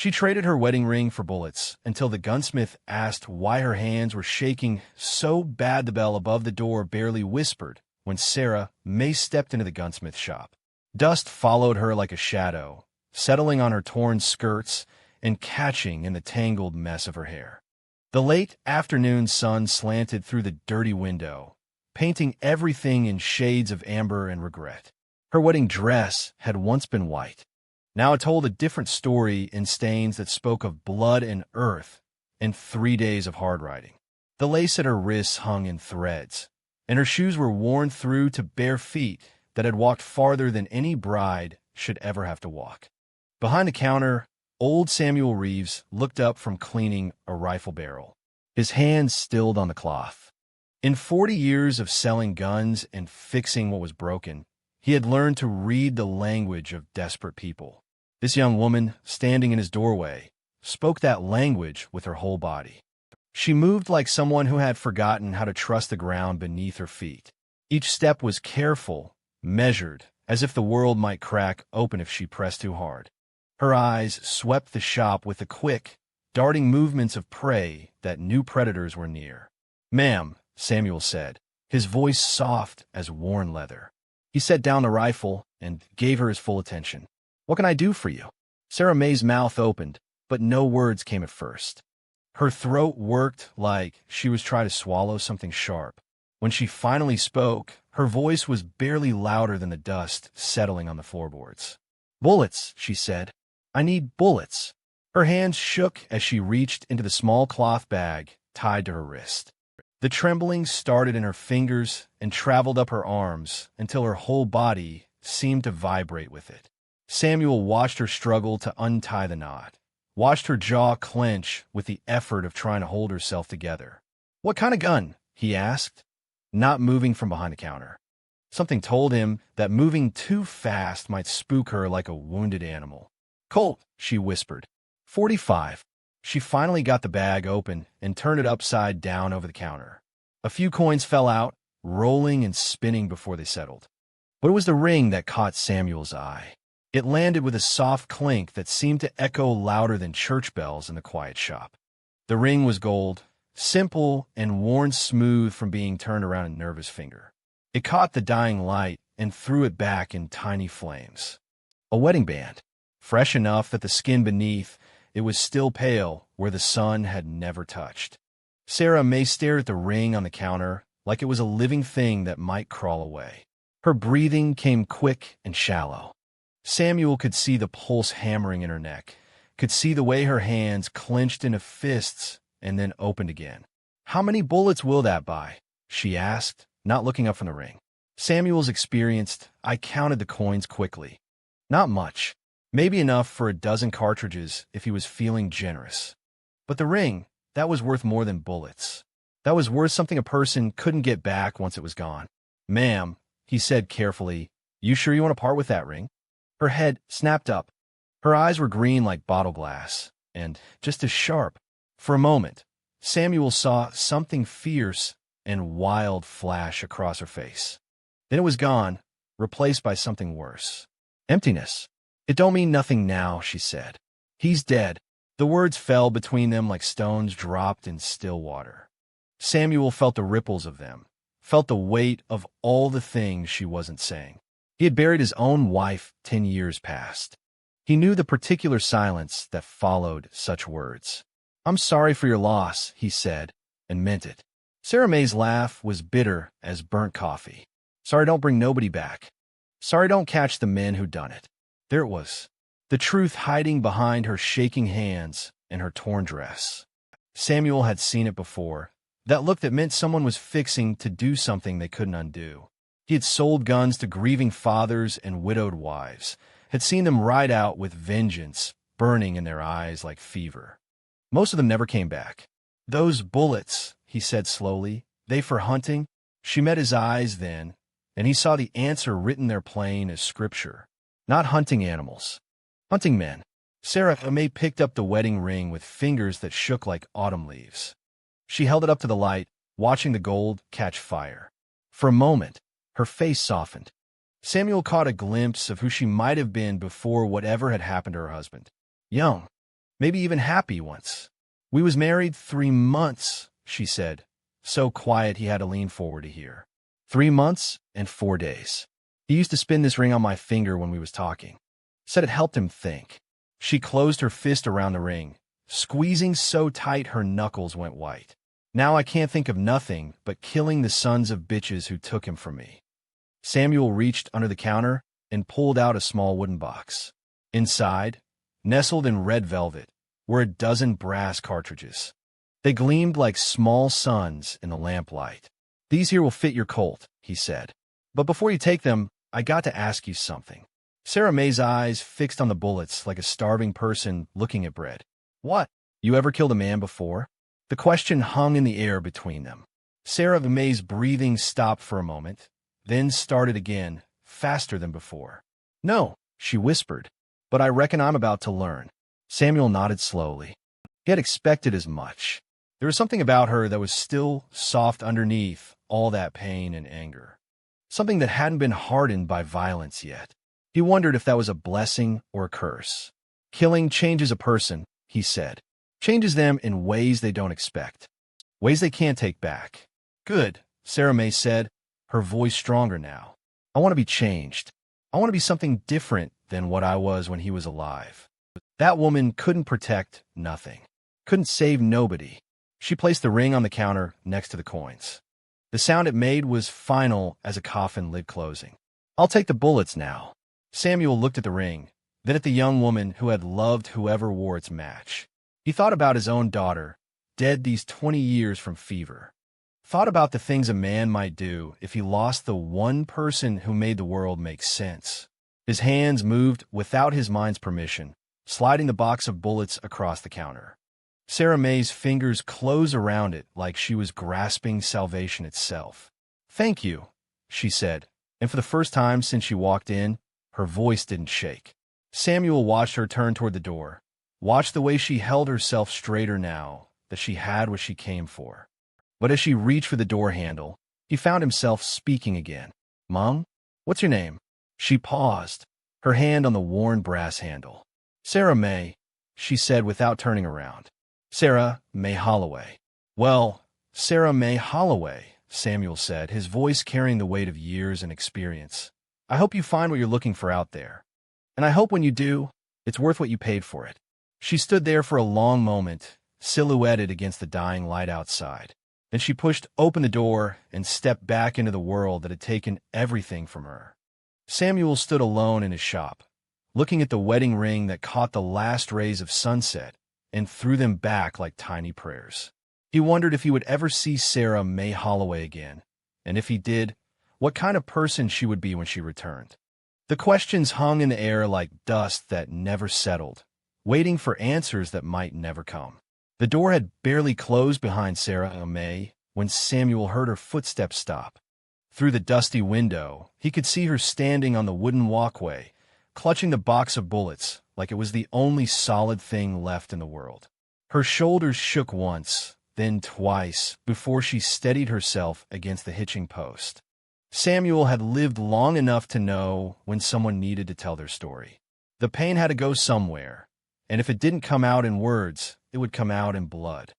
She traded her wedding ring for bullets until the gunsmith asked why her hands were shaking so bad the bell above the door barely whispered when Sarah May stepped into the gunsmith shop. Dust followed her like a shadow, settling on her torn skirts and catching in the tangled mess of her hair. The late afternoon sun slanted through the dirty window, painting everything in shades of amber and regret. Her wedding dress had once been white. Now it told a different story in stains that spoke of blood and earth and 3 days of hard riding. The lace at her wrists hung in threads, and her shoes were worn through to bare feet that had walked farther than any bride should ever have to walk. Behind the counter, old Samuel Reeves looked up from cleaning a rifle barrel, his hands stilled on the cloth. In 40 years of selling guns and fixing what was broken, he had learned to read the language of desperate people. This young woman, standing in his doorway, spoke that language with her whole body. She moved like someone who had forgotten how to trust the ground beneath her feet. Each step was careful, measured, as if the world might crack open if she pressed too hard. Her eyes swept the shop with the quick, darting movements of prey that knew predators were near. "Ma'am," Samuel said, his voice soft as worn leather. He set down the rifle and gave her his full attention. "What can I do for you?" Sarah May's mouth opened, but no words came at first. Her throat worked like she was trying to swallow something sharp. When she finally spoke, her voice was barely louder than the dust settling on the floorboards. "Bullets," she said. "I need bullets." Her hands shook as she reached into the small cloth bag tied to her wrist. The trembling started in her fingers and traveled up her arms until her whole body seemed to vibrate with it. Samuel watched her struggle to untie the knot, watched her jaw clench with the effort of trying to hold herself together. "What kind of gun?" he asked, not moving from behind the counter. Something told him that moving too fast might spook her like a wounded animal. "Colt," she whispered. 45. She finally got the bag open and turned it upside down over the counter. A few coins fell out, rolling and spinning before they settled. But it was the ring that caught Samuel's eye. It landed with a soft clink that seemed to echo louder than church bells in the quiet shop. The ring was gold, simple and worn smooth from being turned around a nervous finger. It caught the dying light and threw it back in tiny flames. A wedding band, fresh enough that the skin beneath it was still pale where the sun had never touched. Sarah May stared at the ring on the counter like it was a living thing that might crawl away. Her breathing came quick and shallow. Samuel could see the pulse hammering in her neck, could see the way her hands clenched into fists and then opened again. "How many bullets will that buy?" she asked, not looking up from the ring. Samuel's experienced. I counted the coins quickly. Not much. Maybe enough for a dozen cartridges if he was feeling generous. But the ring, that was worth more than bullets. That was worth something a person couldn't get back once it was gone. "Ma'am," he said carefully, "you sure you want to part with that ring?" Her head snapped up. Her eyes were green like bottle glass, and just as sharp. For a moment, Samuel saw something fierce and wild flash across her face. Then it was gone, replaced by something worse. Emptiness. "It don't mean nothing now," she said. "He's dead." The words fell between them like stones dropped in still water. Samuel felt the ripples of them, felt the weight of all the things she wasn't saying. He had buried his own wife 10 years past. He knew the particular silence that followed such words. "I'm sorry for your loss," he said, and meant it. Sarah May's laugh was bitter as burnt coffee. "Sorry don't bring nobody back. Sorry don't catch the men who done it." There it was, the truth hiding behind her shaking hands and her torn dress. Samuel had seen it before, that look that meant someone was fixing to do something they couldn't undo. He had sold guns to grieving fathers and widowed wives, had seen them ride out with vengeance burning in their eyes like fever. Most of them never came back. "Those bullets," he said slowly, "they for hunting?" She met his eyes then, and he saw the answer written there plain as scripture. Not hunting animals, hunting men. Sarah May picked up the wedding ring with fingers that shook like autumn leaves. She held it up to the light, watching the gold catch fire. For a moment, her face softened. Samuel caught a glimpse of who she might have been before whatever had happened to her husband. Young, maybe even happy once. We was married 3 months, she said, so quiet he had to lean forward to hear. 3 months and 4 days. He used to spin this ring on my finger when we was talking. Said it helped him think. She closed her fist around the ring, squeezing so tight her knuckles went white. Now I can't think of nothing but killing the sons of bitches who took him from me. Samuel reached under the counter and pulled out a small wooden box. Inside, nestled in red velvet, were a dozen brass cartridges. They gleamed like small suns in the lamplight. These here will fit your Colt, he said. But before you take them, I got to ask you something. Sarah May's eyes fixed on the bullets like a starving person looking at bread. What? You ever killed a man before? The question hung in the air between them. Sarah May's breathing stopped for a moment, then started again, faster than before. No, she whispered, but I reckon I'm about to learn. Samuel nodded slowly. He had expected as much. There was something about her that was still soft underneath all that pain and anger. Something that hadn't been hardened by violence yet. He wondered if that was a blessing or a curse. Killing changes a person, he said. Changes them in ways they don't expect. Ways they can't take back. Good, Sarah May said, her voice stronger now. I want to be changed. I want to be something different than what I was when he was alive. That woman couldn't protect nothing. Couldn't save nobody. She placed the ring on the counter next to the coins. The sound it made was final as a coffin lid closing. I'll take the bullets now. Samuel looked at the ring, then at the young woman who had loved whoever wore its match. He thought about his own daughter, dead these 20 years from fever. Thought about the things a man might do if he lost the one person who made the world make sense. His hands moved without his mind's permission, sliding the box of bullets across the counter. Sarah May's fingers closed around it like she was grasping salvation itself. Thank you, she said, and for the first time since she walked in, her voice didn't shake. Samuel watched her turn toward the door, watched the way she held herself straighter now that she had what she came for. But as she reached for the door handle, he found himself speaking again. Mom, what's your name? She paused, her hand on the worn brass handle. Sarah May, she said without turning around. Sarah May Holloway. Well, Sarah May Holloway, Samuel said, his voice carrying the weight of years and experience. I hope you find what you're looking for out there. And I hope when you do, it's worth what you paid for it. She stood there for a long moment, silhouetted against the dying light outside. Then she pushed open the door and stepped back into the world that had taken everything from her. Samuel stood alone in his shop, looking at the wedding ring that caught the last rays of sunset and threw them back like tiny prayers. He wondered if he would ever see Sarah May Holloway again, and if he did, what kind of person she would be when she returned. The questions hung in the air like dust that never settled, waiting for answers that might never come. The door had barely closed behind Sarah May when Samuel heard her footsteps stop. Through the dusty window, he could see her standing on the wooden walkway, clutching the box of bullets like it was the only solid thing left in the world. Her shoulders shook once, then twice, before she steadied herself against the hitching post. Samuel had lived long enough to know when someone needed to tell their story. The pain had to go somewhere, and if it didn't come out in words, it would come out in blood.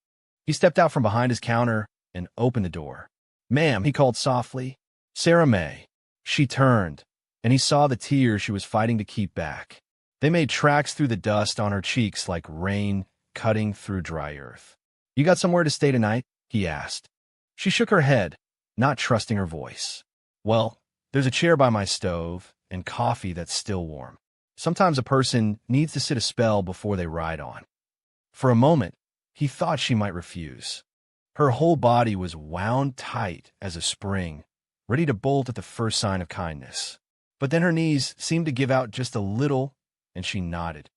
He stepped out from behind his counter and opened the door. Ma'am, he called softly. Sarah May. She turned, and he saw the tears she was fighting to keep back. They made tracks through the dust on her cheeks like rain cutting through dry earth. You got somewhere to stay tonight? He asked. She shook her head, not trusting her voice. Well, there's a chair by my stove and coffee that's still warm. Sometimes a person needs to sit a spell before they ride on. For a moment, he thought she might refuse. Her whole body was wound tight as a spring, ready to bolt at the first sign of kindness. But then her knees seemed to give out just a little, and she nodded.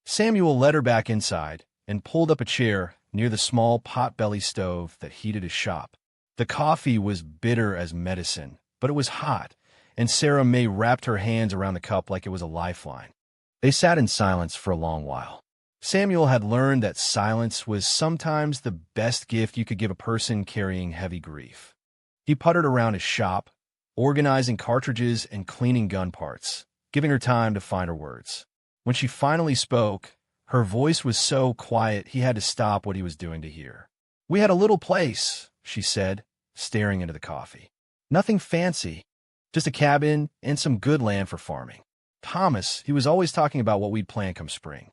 Samuel led her back inside and pulled up a chair near the small pot-belly stove that heated his shop. The coffee was bitter as medicine, but it was hot, and Sarah May wrapped her hands around the cup like it was a lifeline. They sat in silence for a long while. Samuel had learned that silence was sometimes the best gift you could give a person carrying heavy grief. He puttered around his shop, organizing cartridges and cleaning gun parts, giving her time to find her words. When she finally spoke, Her voice was so quiet he had to stop what he was doing to hear. "We had a little place," she said, staring into the coffee. "Nothing fancy, just a cabin and some good land for farming. Thomas, he was always talking about what we'd plant come spring.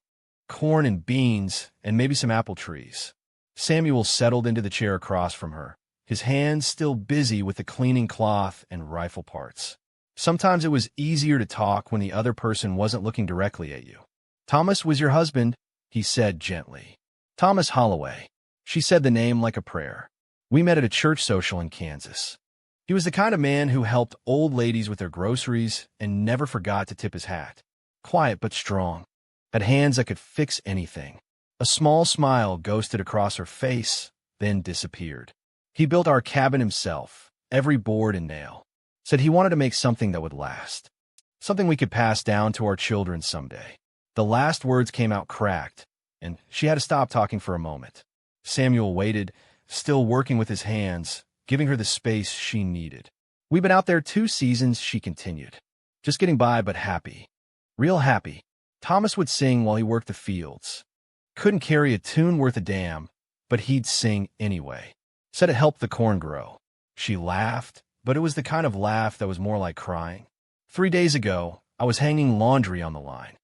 Corn and beans and maybe some apple trees." Samuel settled into the chair across from her, his hands still busy with the cleaning cloth and rifle parts. Sometimes it was easier to talk when the other person wasn't looking directly at you. "Thomas was your husband," he said gently. "Thomas Holloway." She said the name like a prayer. "We met at a church social in Kansas. He was the kind of man who helped old ladies with their groceries and never forgot to tip his hat. Quiet but strong. Had hands that could fix anything." A small smile ghosted across her face, then disappeared. "He built our cabin himself, every board and nail. Said he wanted to make something that would last. Something we could pass down to our children someday." The last words came out cracked, and she had to stop talking for a moment. Samuel waited, still working with his hands, giving her the space she needed. "We've been out there 2 seasons," she continued. "Just getting by, but happy. Real happy." Thomas would sing while he worked the fields. Couldn't carry a tune worth a damn, but he'd sing anyway. Said it helped the corn grow. She laughed, but it was the kind of laugh that was more like crying. 3 days ago, I was hanging laundry on the line.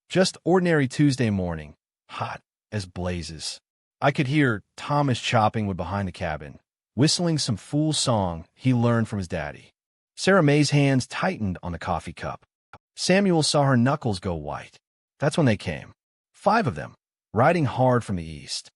Just ordinary Tuesday morning, hot as blazes. I could hear Thomas chopping wood behind the cabin, whistling some fool song he learned from his daddy. Sarah May's hands tightened on the coffee cup. Samuel saw her knuckles go white. That's when they came. 5 of them, riding hard from the east.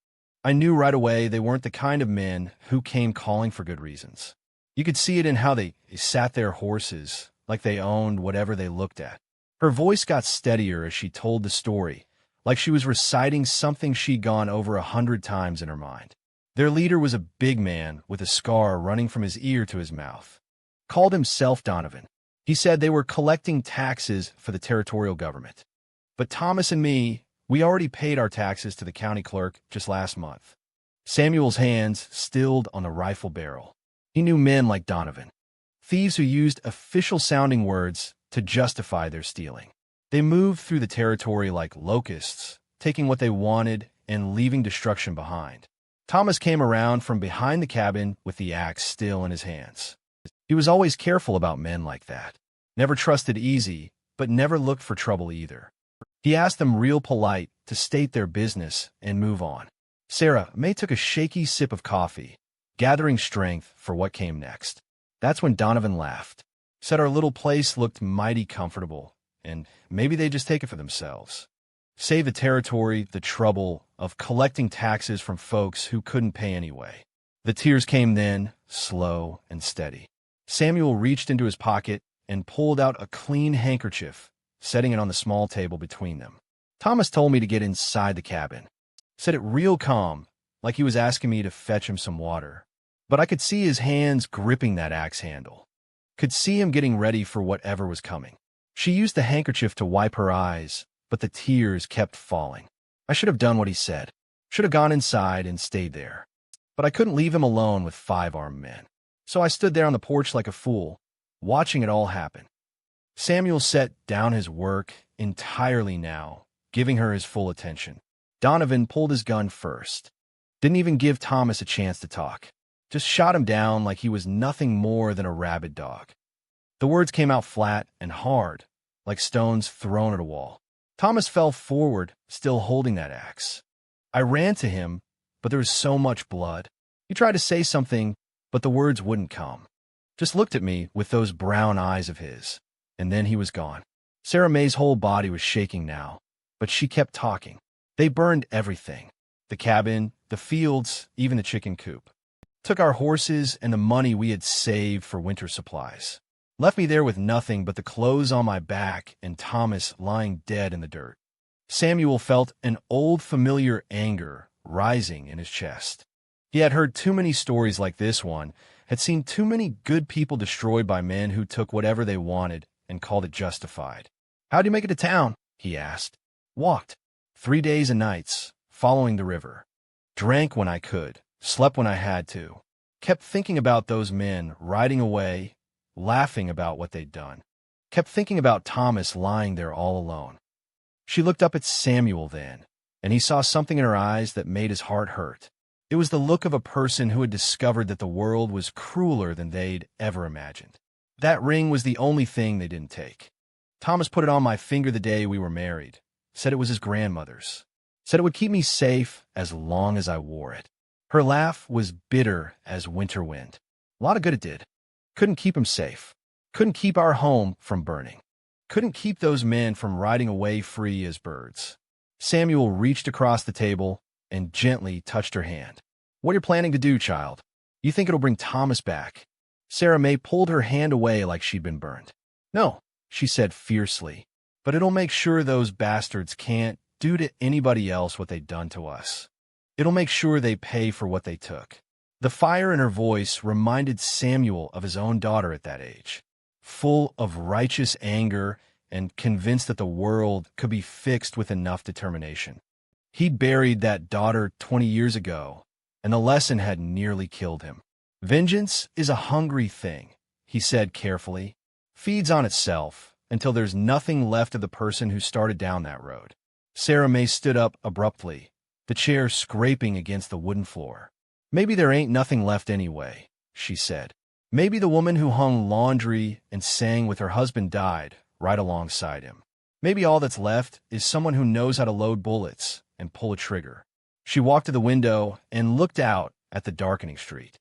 I knew right away they weren't the kind of men who came calling for good reasons. You could see it in how they sat their horses, like they owned whatever they looked at. Her voice got steadier as she told the story, like she was reciting something she'd gone over 100 times in her mind. Their leader was a big man with a scar running from his ear to his mouth. Called himself Donovan. He said they were collecting taxes for the territorial government. But Thomas and me, we already paid our taxes to the county clerk just last month. Samuel's hands stilled on the rifle barrel. He knew men like Donovan. Thieves who used official-sounding words to justify their stealing. They moved through the territory like locusts, taking what they wanted and leaving destruction behind. Thomas came around from behind the cabin with the axe still in his hands. He was always careful about men like that. Never trusted easy, but never looked for trouble either. He asked them real polite to state their business and move on. Sarah May took a shaky sip of coffee, gathering strength for what came next. That's when Donovan laughed. Said our little place looked mighty comfortable, and maybe they just take it for themselves. Save the territory the trouble of collecting taxes from folks who couldn't pay anyway. The tears came then, slow and steady. Samuel reached into his pocket and pulled out a clean handkerchief, setting it on the small table between them. "Thomas told me to get inside the cabin. Said it real calm, like he was asking me to fetch him some water. But I could see his hands gripping that axe handle. Could see him getting ready for whatever was coming." She used the handkerchief to wipe her eyes, but the tears kept falling. "I should have done what he said. Should have gone inside and stayed there. But I couldn't leave him alone with 5 armed men. So I stood there on the porch like a fool, watching it all happen." Samuel set down his work entirely now, giving her his full attention. Donovan pulled his gun first. Didn't even give Thomas a chance to talk. Just shot him down like he was nothing more than a rabid dog. The words came out flat and hard, like stones thrown at a wall. Thomas fell forward, still holding that axe. I ran to him, but there was so much blood. He tried to say something, but the words wouldn't come. Just looked at me with those brown eyes of his, and then he was gone. Sarah May's whole body was shaking now, but she kept talking. They burned everything. The cabin, the fields, even the chicken coop. Took our horses and the money we had saved for winter supplies. Left me there with nothing but the clothes on my back and Thomas lying dead in the dirt. Samuel felt an old familiar anger rising in his chest. He had heard too many stories like this one, had seen too many good people destroyed by men who took whatever they wanted and called it justified. "How'd you make it to town?" he asked. "Walked. 3 days and nights, following the river. Drank when I could, slept when I had to. Kept thinking about those men riding away, laughing about what they'd done. Kept thinking about Thomas lying there all alone." She looked up at Samuel then, and he saw something in her eyes that made his heart hurt. It was the look of a person who had discovered that the world was crueler than they'd ever imagined. That ring was the only thing they didn't take. Thomas put it on my finger the day we were married, said it was his grandmother's, said it would keep me safe as long as I wore it. Her laugh was bitter as winter wind. A lot of good it did. Couldn't keep him safe. Couldn't keep our home from burning. Couldn't keep those men from riding away free as birds. Samuel reached across the table and gently touched her hand. What are you planning to do, child? You think it'll bring Thomas back? Sarah May pulled her hand away like she'd been burned. No, she said fiercely, but it'll make sure those bastards can't do to anybody else what they've done to us. It'll make sure they pay for what they took. The fire in her voice reminded Samuel of his own daughter at that age, full of righteous anger and convinced that the world could be fixed with enough determination. He buried that daughter 20 years ago, and the lesson had nearly killed him. Vengeance is a hungry thing, he said carefully. Feeds on itself until there's nothing left of the person who started down that road. Sarah May stood up abruptly, the chair scraping against the wooden floor. Maybe there ain't nothing left anyway, she said. Maybe the woman who hung laundry and sang with her husband died right alongside him. Maybe all that's left is someone who knows how to load bullets and pull a trigger. She walked to the window and looked out at the darkening street.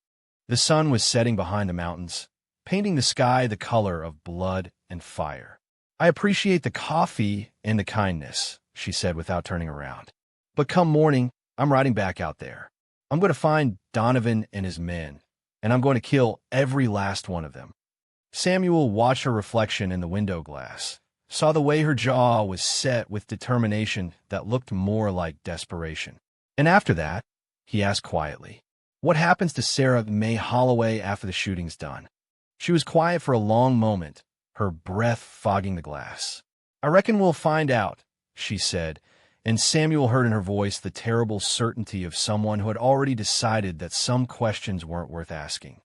The sun was setting behind the mountains, painting the sky the color of blood and fire. I appreciate the coffee and the kindness, she said without turning around. But come morning, I'm riding back out there. I'm going to find Donovan and his men, and I'm going to kill every last one of them. Samuel watched her reflection in the window glass, saw the way her jaw was set with determination that looked more like desperation. And after that, he asked quietly, what happens to Sarah May Holloway after the shooting's done? She was quiet for a long moment, her breath fogging the glass. I reckon we'll find out, she said, and Samuel heard in her voice the terrible certainty of someone who had already decided that some questions weren't worth asking.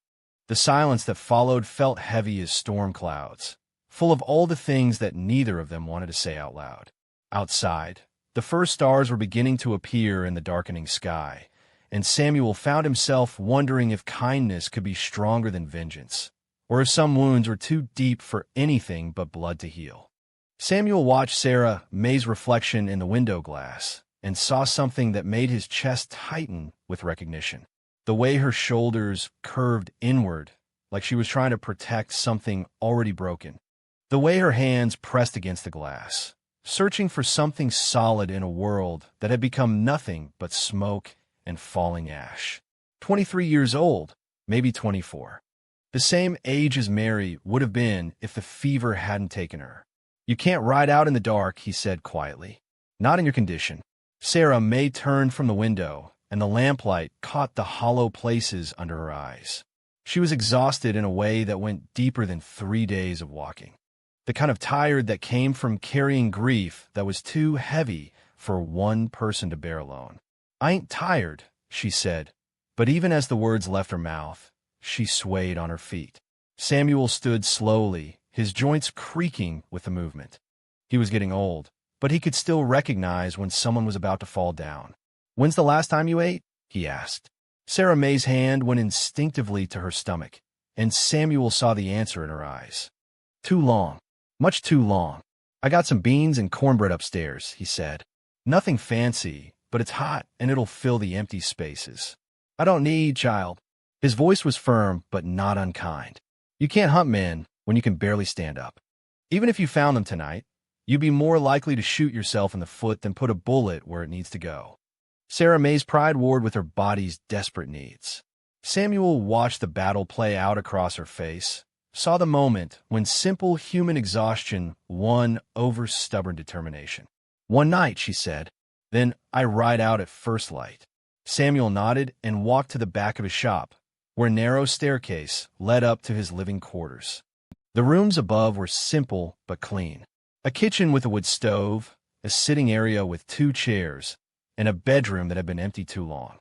The silence that followed felt heavy as storm clouds, full of all the things that neither of them wanted to say out loud. Outside, the first stars were beginning to appear in the darkening sky, and Samuel found himself wondering if kindness could be stronger than vengeance, or if some wounds were too deep for anything but blood to heal. Samuel watched Sarah May's reflection in the window glass and saw something that made his chest tighten with recognition. The way her shoulders curved inward, like she was trying to protect something already broken. The way her hands pressed against the glass, searching for something solid in a world that had become nothing but smoke and falling ash. 23 years old, maybe 24. The same age as Mary would have been if the fever hadn't taken her. You can't ride out in the dark, he said quietly. Not in your condition. Sarah May turned from the window, and the lamplight caught the hollow places under her eyes. She was exhausted in a way that went deeper than 3 days of walking. The kind of tired that came from carrying grief that was too heavy for one person to bear alone. I ain't tired, she said, but even as the words left her mouth, she swayed on her feet. Samuel stood slowly, his joints creaking with the movement. He was getting old, but he could still recognize when someone was about to fall down. When's the last time you ate? He asked. Sarah May's hand went instinctively to her stomach, and Samuel saw the answer in her eyes. Too long. Much too long. I got some beans and cornbread upstairs, he said. Nothing fancy, but it's hot and it'll fill the empty spaces. I don't need, child. His voice was firm, but not unkind. You can't hunt men when you can barely stand up. Even if you found them tonight, you'd be more likely to shoot yourself in the foot than put a bullet where it needs to go. Sarah May's pride warred with her body's desperate needs. Samuel watched the battle play out across her face, saw the moment when simple human exhaustion won over stubborn determination. One night, she said, then I ride out at first light. Samuel nodded and walked to the back of his shop, where a narrow staircase led up to his living quarters. The rooms above were simple but clean. A kitchen with a wood stove, a sitting area with 2 chairs, and a bedroom that had been empty too long.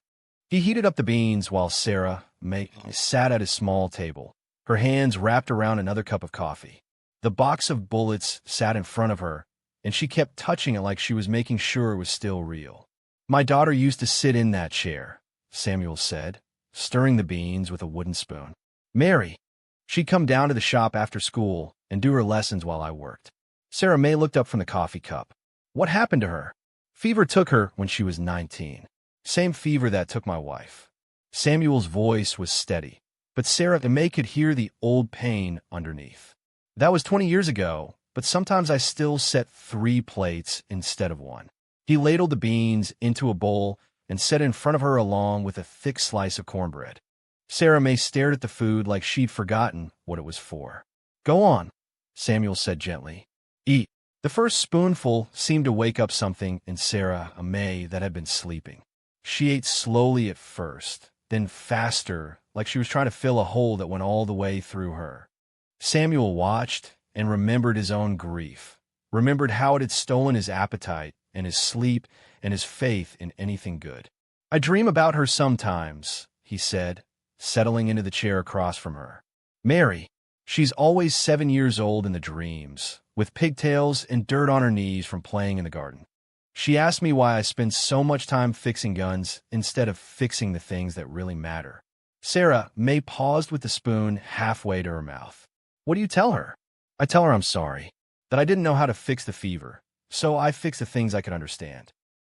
He heated up the beans while Sarah May sat at a small table, her hands wrapped around another cup of coffee. The box of bullets sat in front of her, and she kept touching it like she was making sure it was still real. My daughter used to sit in that chair, Samuel said, stirring the beans with a wooden spoon. Mary. She'd come down to the shop after school and do her lessons while I worked. Sarah May looked up from the coffee cup. What happened to her? Fever took her when she was 19. Same fever that took my wife. Samuel's voice was steady, but Sarah May could hear the old pain underneath. That was 20 years ago, but sometimes I still set 3 plates instead of 1. He ladled the beans into a bowl and set it in front of her along with a thick slice of cornbread. Sarah May stared at the food like she'd forgotten what it was for. Go on, Samuel said gently. Eat. The first spoonful seemed to wake up something in Sarah May that had been sleeping. She ate slowly at first, then faster, like she was trying to fill a hole that went all the way through her. Samuel watched and remembered his own grief, remembered how it had stolen his appetite and his sleep and his faith in anything good. I dream about her sometimes, he said, settling into the chair across from her. Mary, she's always 7 years old in the dreams, with pigtails and dirt on her knees from playing in the garden. She asked me why I spend so much time fixing guns instead of fixing the things that really matter. Sarah May paused with the spoon halfway to her mouth. What do you tell her? I tell her I'm sorry, that I didn't know how to fix the fever, so I fixed the things I could understand.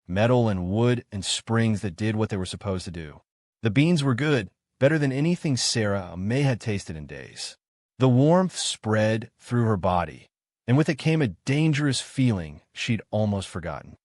Metal and wood and springs that did what they were supposed to do. The beans were good, better than anything Sarah May had tasted in days. The warmth spread through her body, and with it came a dangerous feeling she'd almost forgotten.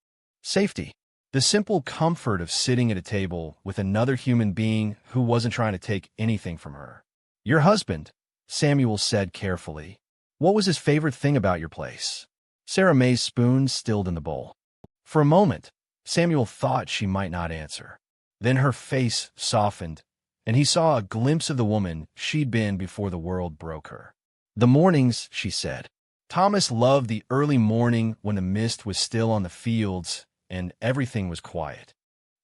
Safety. The simple comfort of sitting at a table with another human being who wasn't trying to take anything from her. Your husband, Samuel said carefully. What was his favorite thing about your place? Sarah May's spoon stilled in the bowl. For a moment, Samuel thought she might not answer. Then her face softened, and he saw a glimpse of the woman she'd been before the world broke her. The mornings, she said. Thomas loved the early morning when the mist was still on the fields and everything was quiet.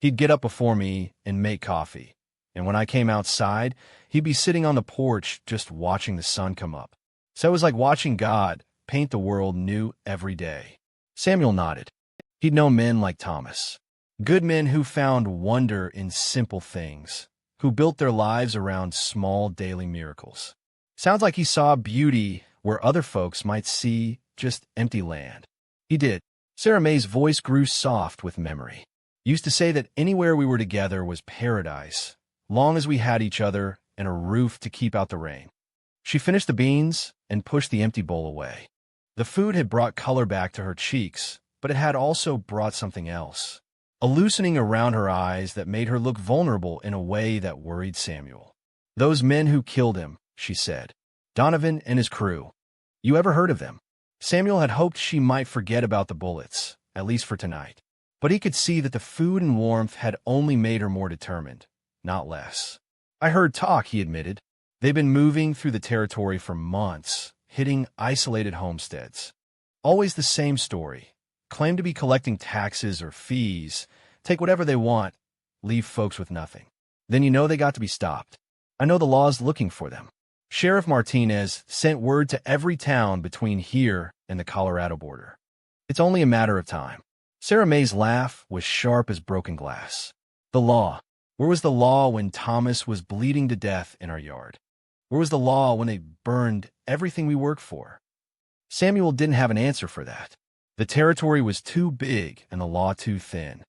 He'd get up before me and make coffee, and when I came outside, he'd be sitting on the porch just watching the sun come up. So it was like watching God paint the world new every day. Samuel nodded. He'd known men like Thomas. Good men who found wonder in simple things, who built their lives around small daily miracles. Sounds like he saw beauty where other folks might see just empty land. He did. Sarah May's voice grew soft with memory. Used to say that anywhere we were together was paradise, long as we had each other and a roof to keep out the rain. She finished the beans and pushed the empty bowl away. The food had brought color back to her cheeks, but it had also brought something else. A loosening around her eyes that made her look vulnerable in a way that worried Samuel. Those men who killed him, she said. Donovan and his crew. You ever heard of them? Samuel had hoped she might forget about the bullets, at least for tonight. But he could see that the food and warmth had only made her more determined, not less. I heard talk, he admitted. They've been moving through the territory for months, hitting isolated homesteads. Always the same story. Claim to be collecting taxes or fees, take whatever they want, leave folks with nothing. Then you know they got to be stopped. I know the law's looking for them. Sheriff Martinez sent word to every town between here and the Colorado border. It's only a matter of time. Sarah May's laugh was sharp as broken glass. The law. Where was the law when Thomas was bleeding to death in our yard? Where was the law when they burned everything we worked for? Samuel didn't have an answer for that. The territory was too big and the law too thin.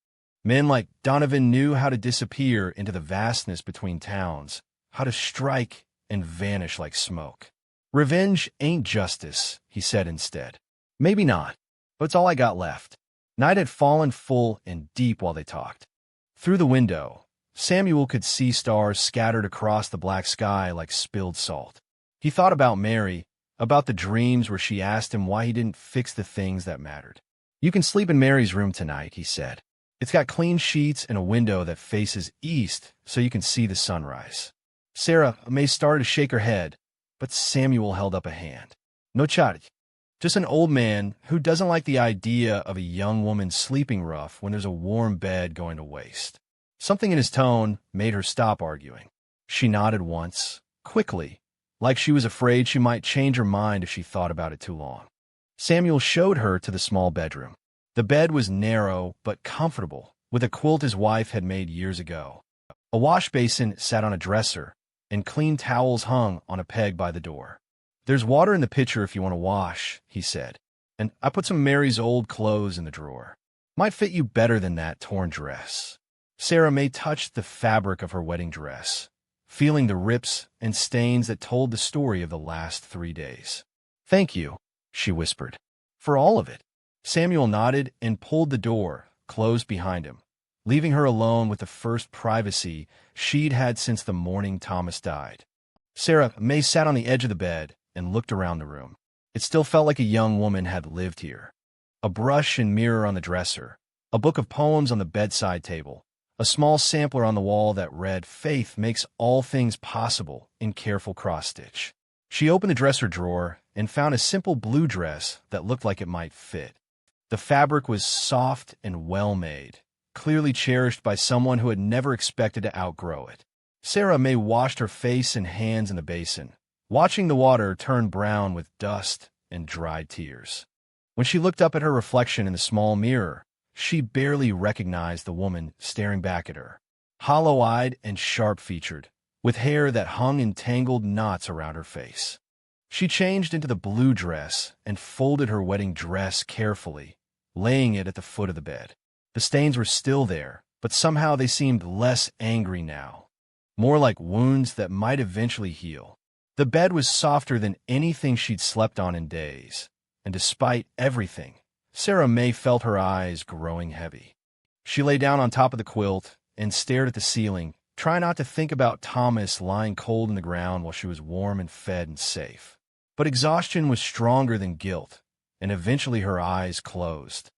Men like Donovan knew how to disappear into the vastness between towns, how to strike and vanish like smoke. Revenge ain't justice, he said instead. Maybe not, but it's all I got left. Night had fallen full and deep while they talked. Through the window, Samuel could see stars scattered across the black sky like spilled salt. He thought about Mary, about the dreams where she asked him why he didn't fix the things that mattered. You can sleep in Mary's room tonight, he said. It's got clean sheets and a window that faces east so you can see the sunrise. Sarah May started to shake her head, but Samuel held up a hand. No charge. Just an old man who doesn't like the idea of a young woman sleeping rough when there's a warm bed going to waste. Something in his tone made her stop arguing. She nodded once, quickly, like she was afraid she might change her mind if she thought about it too long. Samuel showed her to the small bedroom. The bed was narrow but comfortable, with a quilt his wife had made years ago. A wash basin sat on a dresser, and clean towels hung on a peg by the door. "There's water in the pitcher if you want to wash," he said, "and I put some of Mary's old clothes in the drawer. Might fit you better than that torn dress." Sarah May touched the fabric of her wedding dress, feeling the rips and stains that told the story of the last 3 days. "Thank you," she whispered, "for all of it." Samuel nodded and pulled the door closed behind him, leaving her alone with the first privacy she'd had since the morning Thomas died. Sarah May sat on the edge of the bed and looked around the room. It still felt like a young woman had lived here. A brush and mirror on the dresser, a book of poems on the bedside table, a small sampler on the wall that read, "Faith makes all things possible," in careful cross-stitch. She opened the dresser drawer and found a simple blue dress that looked like it might fit. The fabric was soft and well-made, clearly cherished by someone who had never expected to outgrow it. Sarah May washed her face and hands in the basin, watching the water turn brown with dust and dried tears. When she looked up at her reflection in the small mirror, she barely recognized the woman staring back at her, hollow-eyed and sharp-featured, with hair that hung in tangled knots around her face. She changed into the blue dress and folded her wedding dress carefully, laying it at the foot of the bed. The stains were still there, but somehow they seemed less angry now, more like wounds that might eventually heal. The bed was softer than anything she'd slept on in days, and despite everything, Sarah May felt her eyes growing heavy. She lay down on top of the quilt and stared at the ceiling, trying not to think about Thomas lying cold in the ground while she was warm and fed and safe. But exhaustion was stronger than guilt, and eventually her eyes closed.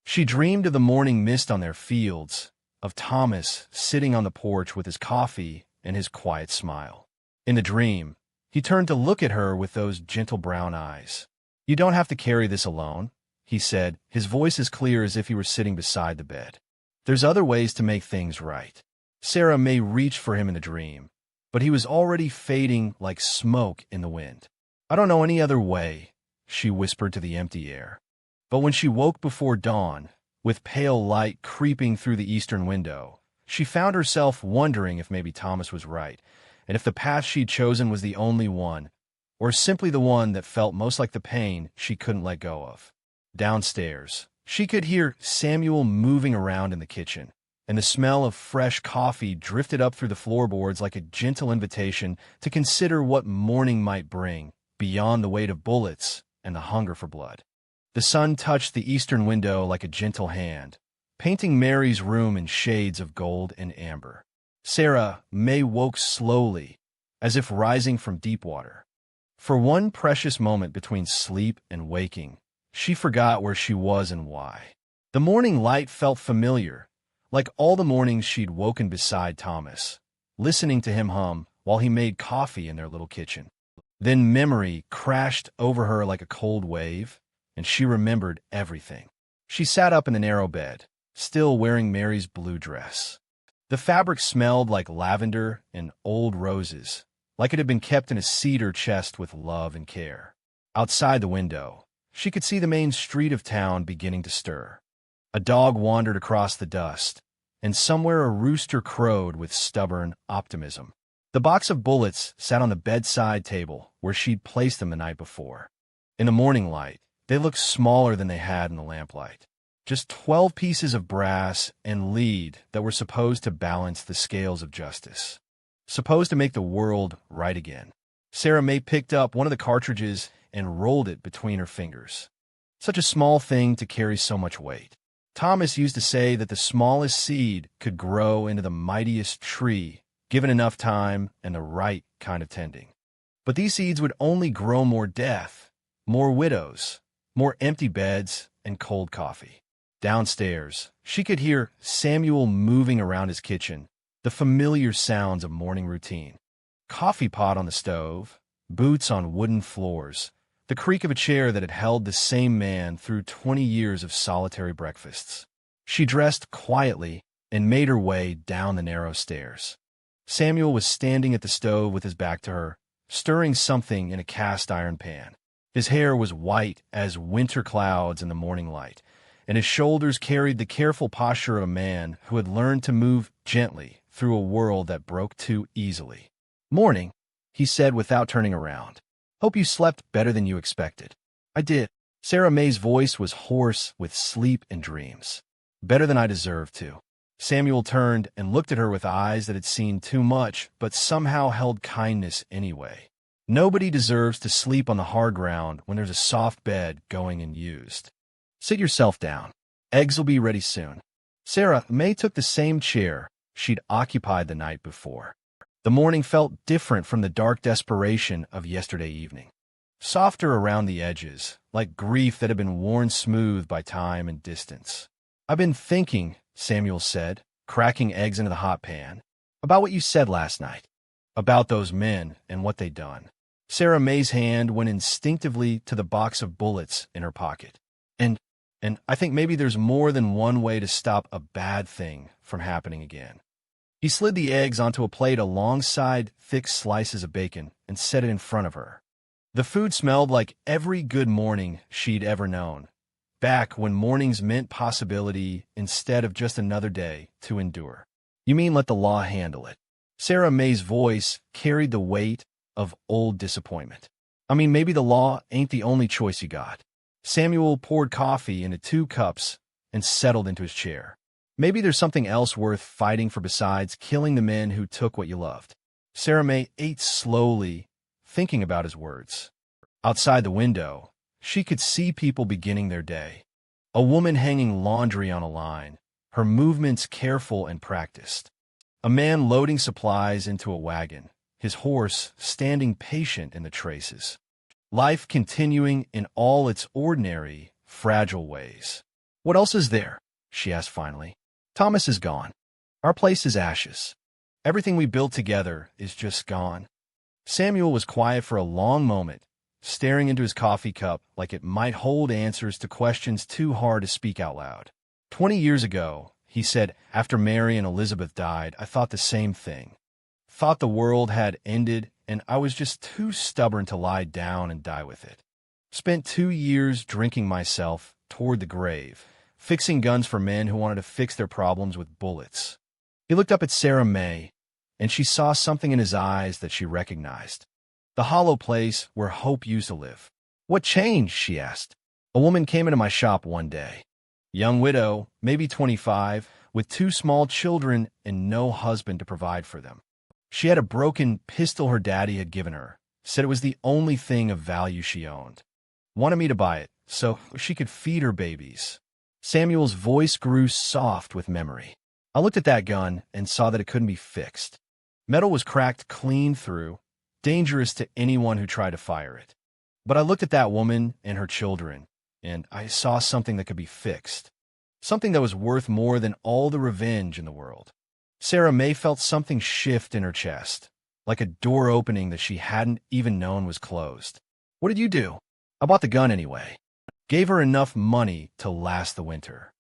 She dreamed of the morning mist on their fields, of Thomas sitting on the porch with his coffee and his quiet smile. In the dream, he turned to look at her with those gentle brown eyes. "You don't have to carry this alone," he said, his voice as clear as if he were sitting beside the bed. "There's other ways to make things right." Sarah May reached for him in the dream, but he was already fading like smoke in the wind. "I don't know any other way," she whispered to the empty air. But when she woke before dawn, with pale light creeping through the eastern window, she found herself wondering if maybe Thomas was right, and if the path she'd chosen was the only one, or simply the one that felt most like the pain she couldn't let go of. Downstairs, she could hear Samuel moving around in the kitchen, and the smell of fresh coffee drifted up through the floorboards like a gentle invitation to consider what morning might bring, beyond the weight of bullets and the hunger for blood. The sun touched the eastern window like a gentle hand, painting Mary's room in shades of gold and amber. Sarah May woke slowly, as if rising from deep water. For one precious moment between sleep and waking, she forgot where she was and why. The morning light felt familiar, like all the mornings she'd woken beside Thomas, listening to him hum while he made coffee in their little kitchen. Then memory crashed over her like a cold wave, and she remembered everything. She sat up in the narrow bed, still wearing Mary's blue dress. The fabric smelled like lavender and old roses, like it had been kept in a cedar chest with love and care. Outside the window, she could see the main street of town beginning to stir. A dog wandered across the dust, and somewhere a rooster crowed with stubborn optimism. The box of bullets sat on the bedside table where she'd placed them the night before. In the morning light, they looked smaller than they had in the lamplight. Just 12 pieces of brass and lead that were supposed to balance the scales of justice. Supposed to make the world right again. Sarah May picked up one of the cartridges and rolled it between her fingers. Such a small thing to carry so much weight. Thomas used to say that the smallest seed could grow into the mightiest tree, given enough time and the right kind of tending. But these seeds would only grow more death, more widows, more empty beds, and cold coffee. Downstairs, she could hear Samuel moving around his kitchen, the familiar sounds of morning routine. Coffee pot on the stove, boots on wooden floors, the creak of a chair that had held the same man through 20 years of solitary breakfasts. She dressed quietly and made her way down the narrow stairs. Samuel was standing at the stove with his back to her, stirring something in a cast-iron pan. His hair was white as winter clouds in the morning light, and his shoulders carried the careful posture of a man who had learned to move gently through a world that broke too easily. "Morning," he said without turning around. "Hope you slept better than you expected." "I did." Sarah May's voice was hoarse with sleep and dreams. "Better than I deserved to." Samuel turned and looked at her with eyes that had seen too much, but somehow held kindness anyway. Nobody deserves to sleep on the hard ground when there's a soft bed going unused. "Sit yourself down. Eggs will be ready soon." Sarah May took the same chair she'd occupied the night before. The morning felt different from the dark desperation of yesterday evening. Softer around the edges, like grief that had been worn smooth by time and distance. "I've been thinking," Samuel said, cracking eggs into the hot pan, "about what you said last night. About those men and what they'd done." Sarah May's hand went instinctively to the box of bullets in her pocket. And I think maybe there's more than one way to stop a bad thing from happening again." He slid the eggs onto a plate alongside thick slices of bacon and set it in front of her. The food smelled like every good morning she'd ever known, back when mornings meant possibility instead of just another day to endure. "You mean let the law handle it?" Sarah May's voice carried the weight of old disappointment. "I mean, maybe the law ain't the only choice you got." Samuel poured coffee into 2 cups and settled into his chair. "Maybe there's something else worth fighting for besides killing the men who took what you loved." Sarah May ate slowly, thinking about his words. Outside the window, she could see people beginning their day. A woman hanging laundry on a line, her movements careful and practiced. A man loading supplies into a wagon, his horse standing patient in the traces. Life continuing in all its ordinary, fragile ways. "What else is there?" she asked finally. "Thomas is gone. Our place is ashes. Everything we built together is just gone." Samuel was quiet for a long moment, staring into his coffee cup like it might hold answers to questions too hard to speak out loud. 20 years ago, he said, after Mary and Elizabeth died, I thought the same thing. Thought the world had ended, and I was just too stubborn to lie down and die with it. Spent 2 years drinking myself toward the grave, fixing guns for men who wanted to fix their problems with bullets. He looked up at Sarah May, and she saw something in his eyes that she recognized. The hollow place where hope used to live. "What changed?" she asked. "A woman came into my shop one day. Young widow, maybe 25, with 2 small children and no husband to provide for them. She had a broken pistol her daddy had given her, said it was the only thing of value she owned. Wanted me to buy it so she could feed her babies." Samuel's voice grew soft with memory. "I looked at that gun and saw that it couldn't be fixed. Metal was cracked clean through, dangerous to anyone who tried to fire it. But I looked at that woman and her children, and I saw something that could be fixed. Something that was worth more than all the revenge in the world." Sarah May felt something shift in her chest, like a door opening that she hadn't even known was closed. "What did you do?" "I bought the gun anyway. Gave her enough money to last the winter.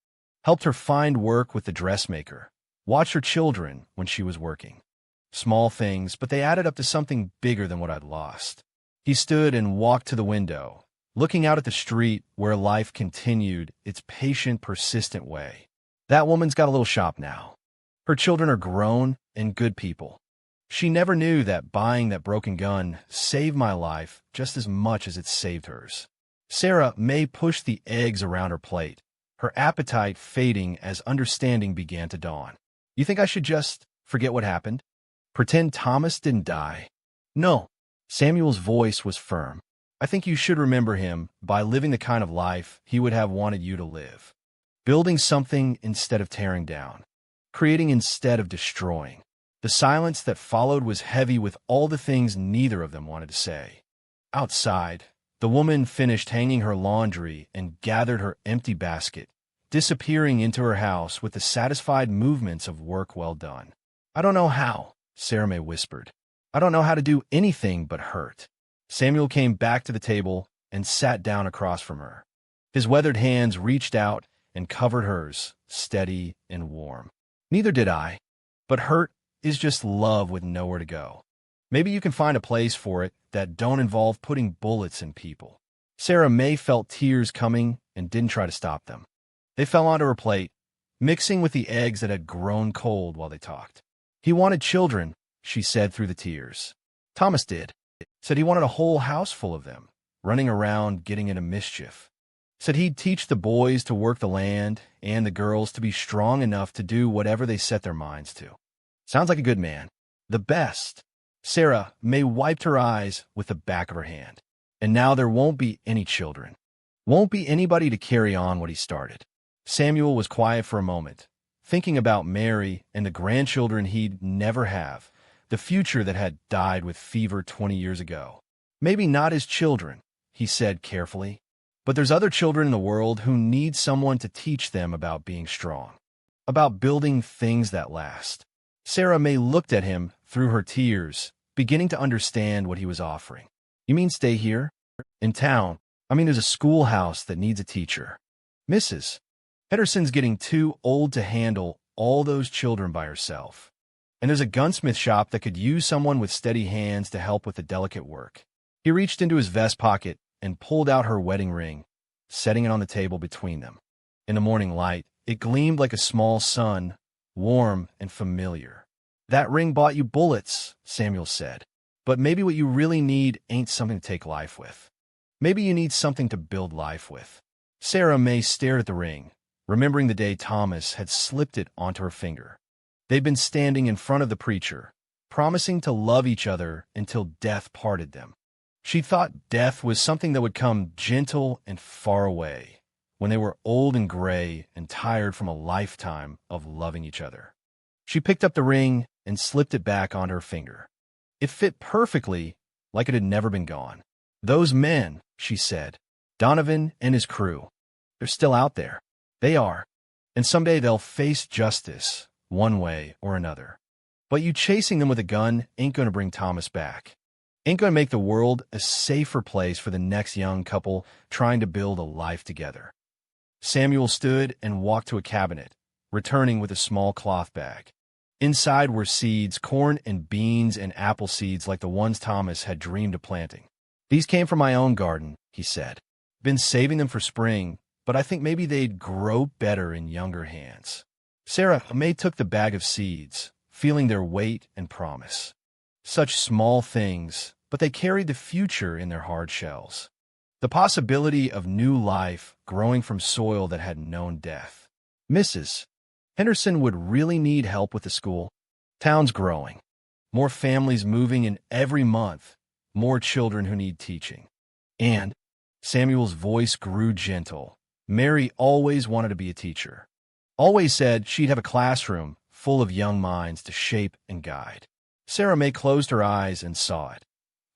Helped her find work with the dressmaker. Watched her children when she was working. Small things, but they added up to something bigger than what I'd lost." He stood and walked to the window, looking out at the street where life continued its patient, persistent way. "That woman's got a little shop now. Her children are grown and good people. She never knew that buying that broken gun saved my life just as much as it saved hers." Sarah May pushed the eggs around her plate, her appetite fading as understanding began to dawn. "You think I should just forget what happened? Pretend Thomas didn't die?" "No." Samuel's voice was firm. "I think you should remember him by living the kind of life he would have wanted you to live. Building something instead of tearing down. Creating instead of destroying." The silence that followed was heavy with all the things neither of them wanted to say. Outside, the woman finished hanging her laundry and gathered her empty basket, disappearing into her house with the satisfied movements of work well done. "I don't know how," Sarah May whispered. "I don't know how to do anything but hurt." Samuel came back to the table and sat down across from her. His weathered hands reached out and covered hers, steady and warm. "Neither did I. But hurt is just love with nowhere to go. Maybe you can find a place for it that don't involve putting bullets in people." Sarah May felt tears coming and didn't try to stop them. They fell onto her plate, mixing with the eggs that had grown cold while they talked. He wanted children, she said through the tears. Thomas did. Said he wanted a whole house full of them, running around getting into mischief. Said he'd teach the boys to work the land and the girls to be strong enough to do whatever they set their minds to. Sounds like a good man. The best. Sarah May wiped her eyes with the back of her hand. And now there won't be any children. Won't be anybody to carry on what he started. Samuel was quiet for a moment, thinking about Mary and the grandchildren he'd never have, the future that had died with fever 20 years ago. Maybe not his children, he said carefully, but there's other children in the world who need someone to teach them about being strong, about building things that last. Sarah May looked at him through her tears, beginning to understand what he was offering. You mean stay here? In town? I mean, there's a schoolhouse that needs a teacher. Mrs. Henderson's getting too old to handle all those children by herself. And there's a gunsmith shop that could use someone with steady hands to help with the delicate work. He reached into his vest pocket and pulled out her wedding ring, setting it on the table between them. In the morning light, it gleamed like a small sun, warm and familiar. That ring bought you bullets, Samuel said. But maybe what you really need ain't something to take life with. Maybe you need something to build life with. Sarah May stared at the ring, remembering the day Thomas had slipped it onto her finger. They'd been standing in front of the preacher, promising to love each other until death parted them. She thought death was something that would come gentle and far away, when they were old and gray and tired from a lifetime of loving each other. She picked up the ring and slipped it back onto her finger. It fit perfectly, like it had never been gone. Those men, she said, Donovan and his crew, they're still out there. They are. And someday they'll face justice, one way or another. But you chasing them with a gun ain't going to bring Thomas back. Ain't going to make the world a safer place for the next young couple trying to build a life together. Samuel stood and walked to a cabinet, returning with a small cloth bag. Inside were seeds, corn and beans and apple seeds like the ones Thomas had dreamed of planting. These came from my own garden, he said. Been saving them for spring, but I think maybe they'd grow better in younger hands. Sarah May took the bag of seeds, feeling their weight and promise. Such small things, but they carried the future in their hard shells. The possibility of new life growing from soil that had known death. Mrs. Henderson would really need help with the school. Town's growing. More families moving in every month. More children who need teaching. And Samuel's voice grew gentle. Mary always wanted to be a teacher. Always said she'd have a classroom full of young minds to shape and guide. Sarah May closed her eyes and saw it.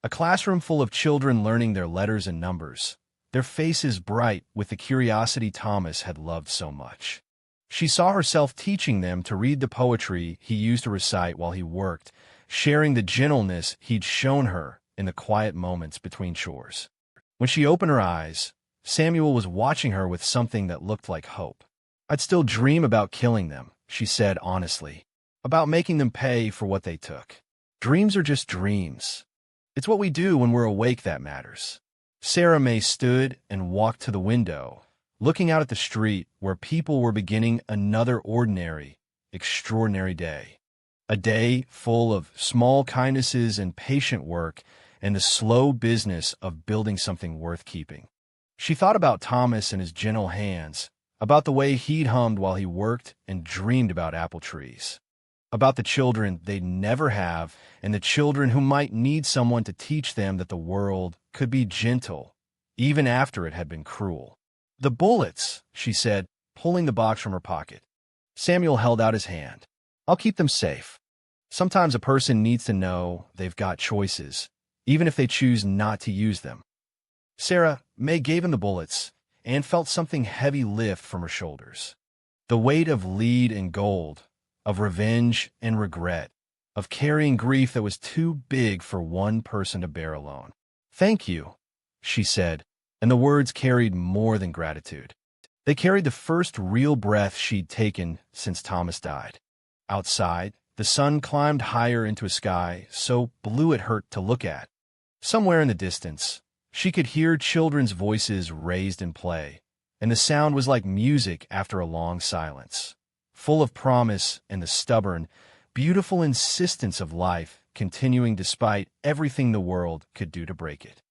A classroom full of children learning their letters and numbers, their faces bright with the curiosity Thomas had loved so much. She saw herself teaching them to read the poetry he used to recite while he worked, sharing the gentleness he'd shown her in the quiet moments between chores. When she opened her eyes, Samuel was watching her with something that looked like hope. I'd still dream about killing them, she said honestly, about making them pay for what they took. Dreams are just dreams. It's what we do when we're awake that matters. Sarah May stood and walked to the window, looking out at the street where people were beginning another ordinary, extraordinary day. A day full of small kindnesses and patient work and the slow business of building something worth keeping. She thought about Thomas and his gentle hands, about the way he'd hummed while he worked and dreamed about apple trees, about the children they'd never have and the children who might need someone to teach them that the world could be gentle, even after it had been cruel. The bullets, she said, pulling the box from her pocket. Samuel held out his hand. I'll keep them safe. Sometimes a person needs to know they've got choices, even if they choose not to use them. Sarah May gave him the bullets and felt something heavy lift from her shoulders. The weight of lead and gold, of revenge and regret, of carrying grief that was too big for one person to bear alone. Thank you, she said, and the words carried more than gratitude. They carried the first real breath she'd taken since Thomas died. Outside, the sun climbed higher into a sky so blue it hurt to look at. Somewhere in the distance, she could hear children's voices raised in play, and the sound was like music after a long silence, full of promise and the stubborn, beautiful insistence of life continuing despite everything the world could do to break it.